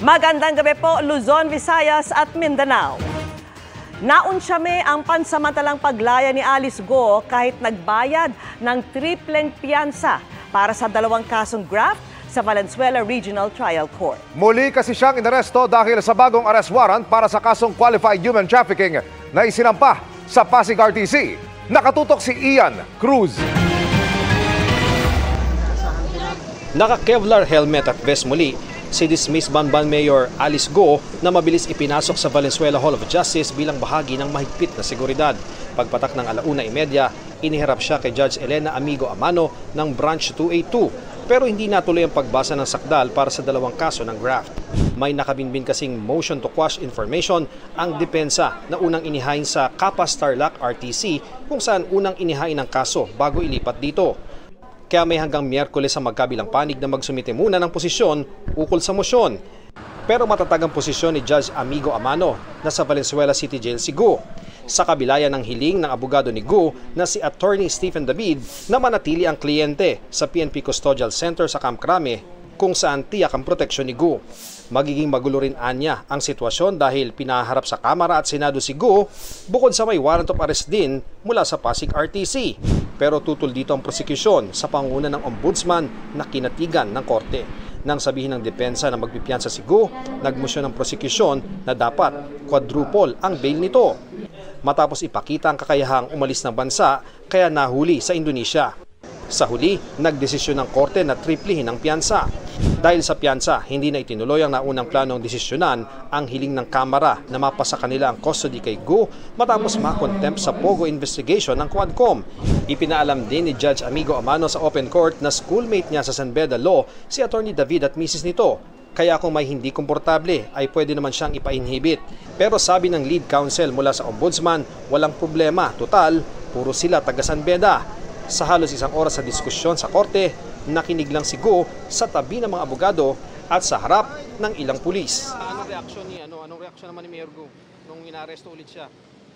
Magandang gabi po, Luzon, Visayas at Mindanao. Naunsyame ang pansamantalang paglaya ni Alice Go kahit nagbayad ng tripleng piyansa para sa 2 kasong graft sa Valenzuela Regional Trial Court. Muli kasi siyang inaresto dahil sa bagong arrest warrant para sa kasong qualified human trafficking na isinampa sa Pasig RTC. Nakatutok si Ian Cruz. Naka-Kevlar helmet at vest muli si dismissed Banban Mayor Alice Go na mabilis ipinasok sa Valenzuela Hall of Justice bilang bahagi ng mahigpit na seguridad. Pagpatak ng 1:30, iniharap siya kay Judge Elena Amigo Amano ng Branch 282 pero hindi natuloy ang pagbasa ng sakdal para sa 2 kaso ng graft. May nakabinbin kasing motion to quash information ang depensa na unang inihain sa Capas Tarlac RTC kung saan unang inihain ang kaso bago ilipat dito. Kaya may hanggang Miyerkules sa magkabilang panig na magsumite muna ng posisyon ukol sa mosyon. Pero matatag ang posisyon ni Judge Amigo Amano na sa Valenzuela City Jail si Go. Sa kabilayan ng hiling ng abogado ni Go na si Attorney Stephen David na manatili ang kliyente sa PNP Custodial Center sa Camp Crame kung saan tiyak ang proteksyon ni Go. Magiging magulo rin anya ang sitwasyon dahil pinaharap sa Kamara at Senado si Go bukod sa may warrant of arrest din mula sa Pasig RTC. Pero tutol dito ang prosekusyon sa pangunguna ng ombudsman na kinatigan ng korte. Nang sabihin ng depensa na magpipiyansa si Go, nagmosyon ng prosekusyon na dapat quadruple ang bail nito. Matapos ipakita ang kakayahang umalis ng bansa, kaya nahuli sa Indonesia. Sa huli, nagdesisyon ng korte na triplihin ang piyansa. Dahil sa piyansa, hindi na itinuloy ang naunang planong desisyonan ang hiling ng Kamara na mapasa kanila ang custody kay Go matapos makontempt sa Pogo investigation ng Quadcom. Ipinaalam din ni Judge Amigo Amano sa open court na schoolmate niya sa San Beda Law si Attorney David at Mrs. nito. Kaya kung may hindi komportable ay pwede naman siyang ipa-inhibit. Pero sabi ng lead counsel mula sa ombudsman, walang problema. Total, puro sila taga San Beda. Sa halos 1 oras sa diskusyon sa korte, nakinig lang si Go sa tabi ng mga abogado at sa harap ng ilang pulis. Anong reaksyon naman ni Mayor Go nung inaresto ulit siya?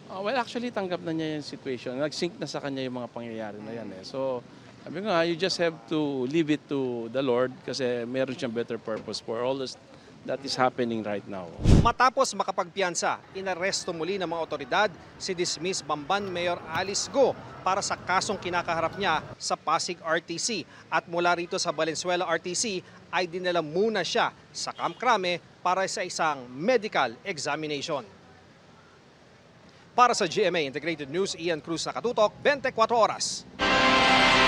Well, actually tanggap na niya yung situation. Nag-sync na sa kanya yung mga pangyayari na yan. So, sabi ko nga, you just have to leave it to the Lord kasi meron siyang better purpose for all this that is happening right now. Matapos makapagpiyansa, inaresto muli ng mga otoridad si dismissed Banban Mayor Alice Go para sa kasong kinakaharap niya sa Pasig RTC. At mula rito sa Valenzuela RTC ay dinala muna siya sa Camp Crame para sa isang medical examination. Para sa GMA Integrated News, Ian Cruz, nakatutok, 24 oras.